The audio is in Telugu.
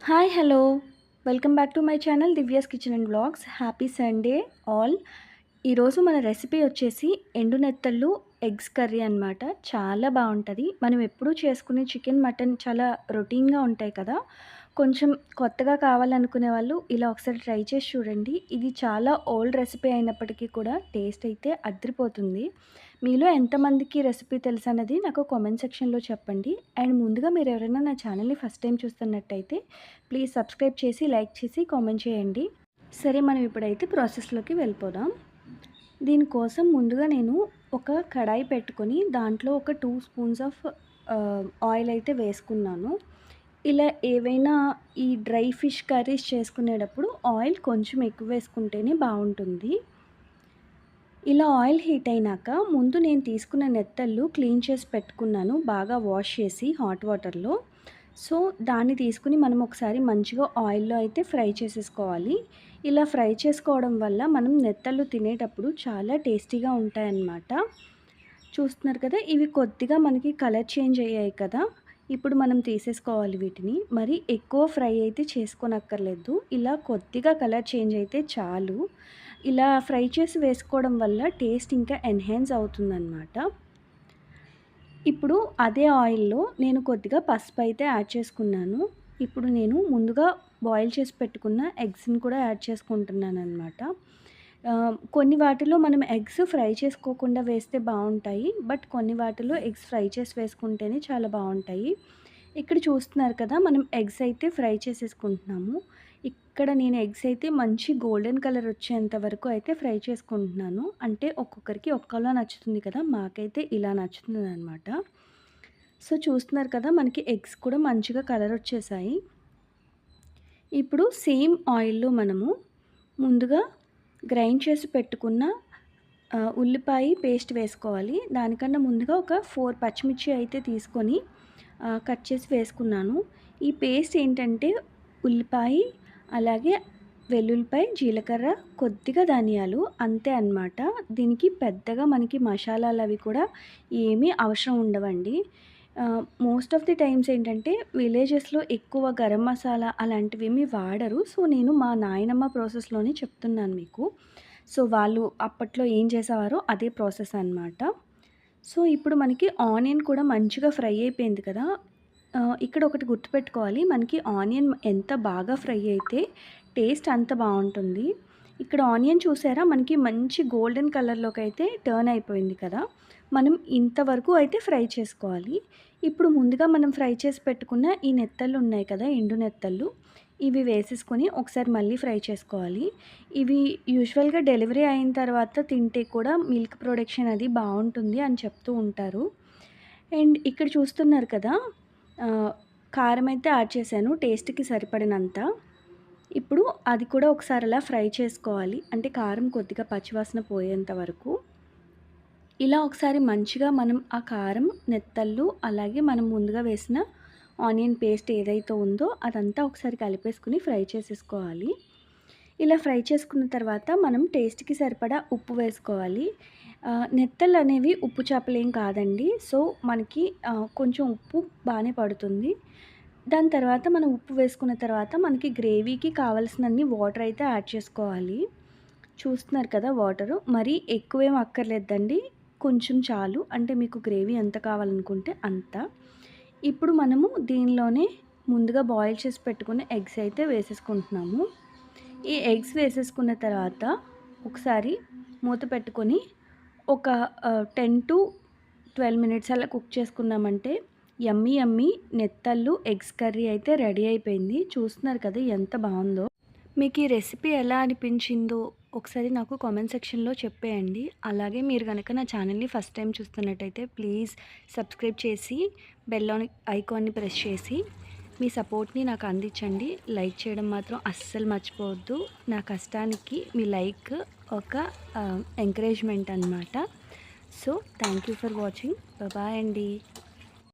Hi hello welcome back to my channel Divya's kitchen and blogs. Happy Sunday all. ఈరోజు మన రెసిపీ వచ్చేసి ఎండు నెత్తళ్ళు ఎగ్స్ కర్రీ అనమాట. చాలా బాగుంటుంది. మనం ఎప్పుడూ చేసుకునే చికెన్ మటన్ చాలా రొటీన్గా ఉంటాయి కదా. కొంచెం కొత్తగా కావాలనుకునే వాళ్ళు ఇలా ఒకసారి ట్రై చేసి చూడండి. ఇది చాలా ఓల్డ్ రెసిపీ అయినప్పటికీ కూడా టేస్ట్ అయితే అదిరిపోతుంది. మీలో ఎంతమందికి రెసిపీ తెలుసు అన్నది నాకు కామెంట్ సెక్షన్లో చెప్పండి. అండ్ ముందుగా మీరు ఎవరైనా నా ఛానల్ని ఫస్ట్ టైం చూస్తున్నట్టయితే ప్లీజ్ సబ్స్క్రైబ్ చేసి లైక్ చేసి కామెంట్ చేయండి. సరే, మనం ఇప్పుడైతే ప్రాసెస్లోకి వెళ్ళిపోదాం. దీనికోసం ముందుగా నేను ఒక కడాయి పెట్టుకొని దాంట్లో ఒక 2 స్పూన్స్ ఆఫ్ ఆయిల్ అయితే వేసుకున్నాను. ఇలా ఏవైనా ఈ డ్రై ఫిష్ కర్రీస్ చేసుకునేటప్పుడు ఆయిల్ కొంచెం ఎక్కువ వేసుకుంటేనే బాగుంటుంది. ఇలా ఆయిల్ హీట్ అయినాక ముందు నేను తీసుకున్న నెత్తళ్ళు క్లీన్ చేసి పెట్టుకున్నాను, బాగా వాష్ చేసి హాట్ వాటర్లో. సో దాన్ని తీసుకుని మనం ఒకసారి మంచిగా ఆయిల్లో అయితే ఫ్రై చేసేసుకోవాలి. ఇలా ఫ్రై చేసుకోవడం వల్ల మనం నెత్తళ్ళు తినేటప్పుడు చాలా టేస్టీగా ఉంటాయన్నమాట. చూస్తున్నారు కదా, ఇవి కొద్దిగా మనకి కలర్ చేంజ్ అయ్యాయి కదా. ఇప్పుడు మనం తీసేసుకోవాలి వీటిని. మరి ఎక్కువ ఫ్రై అయితే చేసుకోనక్కర్లేదు. ఇలా కొద్దిగా కలర్ చేంజ్ అయితే చాలు. ఇలా ఫ్రై చేసి వేసుకోవడం వల్ల టేస్ట్ ఇంకా ఎన్హాన్స్ అవుతుందన్నమాట. ఇప్పుడు అదే ఆయిల్‌లో నేను కొద్దిగా పసుపు అయితే యాడ్ చేసుకున్నాను. ఇప్పుడు నేను ముందుగా బాయిల్ చేసి పెట్టుకున్న ఎగ్స్‌ని కూడా యాడ్ చేసుకుంటున్నాననమాట. కొన్ని వాటిలో మనం ఎగ్స్ ఫ్రై చేసుకోకుండా వేస్తే బావుంటాయి. బట్ కొన్ని వాటిలో ఎగ్స్ ఫ్రై చేసి వేసుకుంటేనే చాలా బావుంటాయి. ఇక్కడ చూస్తున్నారు కదా, మనం ఎగ్స్ అయితే ఫ్రై చేసేసుకుంటున్నాము. ఇక్కడ నేను ఎగ్స్ అయితే మంచి గోల్డెన్ కలర్ వచ్చేంత వరకు అయితే ఫ్రై చేసుకుంటున్నాను. అంటే ఒక్కొక్కరికి ఒక్కోలా నచ్చుతుంది కదా, మాకైతే ఇలా నచ్చుతుందనమాట. సో చూస్తున్నారు కదా, మనకి ఎగ్స్ కూడా మంచిగా కలర్ వచ్చేసాయి. ఇప్పుడు సేమ్ ఆయిల్‌లో మనము ముందుగా గ్రైండ్ చేసి పెట్టుకున్న ఉల్లిపాయ పేస్ట్ వేసుకోవాలి. దానికన్నా ముందుగా ఒక 4 పచ్చిమిర్చి అయితే తీసుకొని కట్ చేసి వేసుకున్నాను. ఈ పేస్ట్ ఏంటంటే ఉల్లిపాయ, అలాగే వెల్లుల్లిపాయ, జీలకర్ర, కొద్దిగా ధనియాలు, అంతే అన్నమాట. దీనికి పెద్దగా మనకి మసాలాలు అవి కూడా ఏమీ అవసరం ఉండవండి. మోస్ట్ ఆఫ్ ది టైమ్స్ ఏంటంటే విలేజెస్‌లో ఎక్కువ గరం మసాలా అలాంటివేమీ వాడరు. సో నేను మా నాయనమ్మ ప్రాసెస్‌లోనే చెప్తున్నాను మీకు. సో వాళ్ళు అప్పట్లో ఏం చేసేవారో అదే ప్రాసెస్ అనమాట. సో ఇప్పుడు మనకి ఆనియన్ కూడా మంచిగా ఫ్రై అయిపోయింది కదా. ఇక్కడ ఒకటి గుర్తుపెట్టుకోవాలి, మనకి ఆనియన్ ఎంత బాగా ఫ్రై అయితే టేస్ట్ అంత బాగుంటుంది. ఇక్కడ ఆనియన్ చూసారా, మనకి మంచి గోల్డెన్ కలర్లోకి అయితే టర్న్ అయిపోయింది కదా. మనం ఇంతవరకు అయితే ఫ్రై చేసుకోవాలి. ఇప్పుడు ముందుగా మనం ఫ్రై చేసి పెట్టుకున్న ఈ నెత్తళ్ళు ఉన్నాయి కదా, ఎండు నెత్తళ్ళు, ఇవి వేసేసుకొని ఒకసారి మళ్ళీ ఫ్రై చేసుకోవాలి. ఇవి యూజువల్గా డెలివరీ అయిన తర్వాత తింటే కూడా మిల్క్ ప్రొడక్షన్ అది బాగుంటుంది అని చెప్తూ ఉంటారు. అండ్ ఇక్కడ చూస్తున్నారు కదా, కారం అయితే యాడ్ చేశాను టేస్ట్‌కి సరిపడినంత. ఇప్పుడు అది కూడా ఒకసారి అలా ఫ్రై చేసుకోవాలి. అంటే కారం కొద్దిగా పచ్చివాసన పోయేంత వరకు. ఇలా ఒకసారి మంచిగా మనం ఆ కారం, నెత్తళ్ళు, అలాగే మనం ముందుగా వేసిన ఆనియన్ పేస్ట్ ఏదైతే ఉందో అదంతా ఒకసారి కలిపేసుకుని ఫ్రై చేసేసుకోవాలి. ఇలా ఫ్రై చేసుకున్న తర్వాత మనం టేస్ట్‌కి సరిపడా ఉప్పు వేసుకోవాలి. నెత్తళ్ళు అనేవి ఉప్పు చేపలేం కాదండి. సో మనకి కొంచెం ఉప్పు బాగానే పడుతుంది. దాని తర్వాత మనం ఉప్పు వేసుకున్న తర్వాత మనకి గ్రేవీకి కావాల్సినన్ని వాటర్ అయితే యాడ్ చేసుకోవాలి. చూస్తున్నారు కదా వాటరు, మరీ ఎక్కువేం అక్కర్లేదండి, కొంచెం చాలు. అంటే మీకు గ్రేవీ ఎంత కావాలనుకుంటే అంత. ఇప్పుడు మనము దీనిలోనే ముందుగా బాయిల్ చేసి పెట్టుకున్న ఎగ్స్ అయితే వేసేసుకుంటున్నాము. ఈ ఎగ్స్ వేసేసుకున్న తర్వాత ఒకసారి మూత పెట్టుకొని ఒక 10-12 మినిట్స్ అలా కుక్ చేసుకున్నామంటే యమ్మీ యమ్మీ నెత్తళ్ళు ఎగ్స్ కర్రీ అయితే రెడీ అయిపోయింది. చూస్తున్నారు కదా ఎంత బాగుందో. మీకు ఈ రెసిపీ ఎలా అనిపించిందో ఒకసారి నాకు కామెంట్ సెక్షన్లో చెప్పేయండి. అలాగే మీరు కనుక నా ఛానల్ని ఫస్ట్ టైం చూస్తున్నట్టయితే ప్లీజ్ సబ్స్క్రైబ్ చేసి బెల్ ఐకాన్ని ప్రెస్ చేసి మీ సపోర్ట్ని నాకు అందించండి. లైక్ చేయడం మాత్రం అస్సలు మర్చిపోవద్దు. నా కష్టానికి మీ లైక్ ఒక ఎంకరేజ్మెంట్ అనమాట. So thank you for watching. Bye అండి.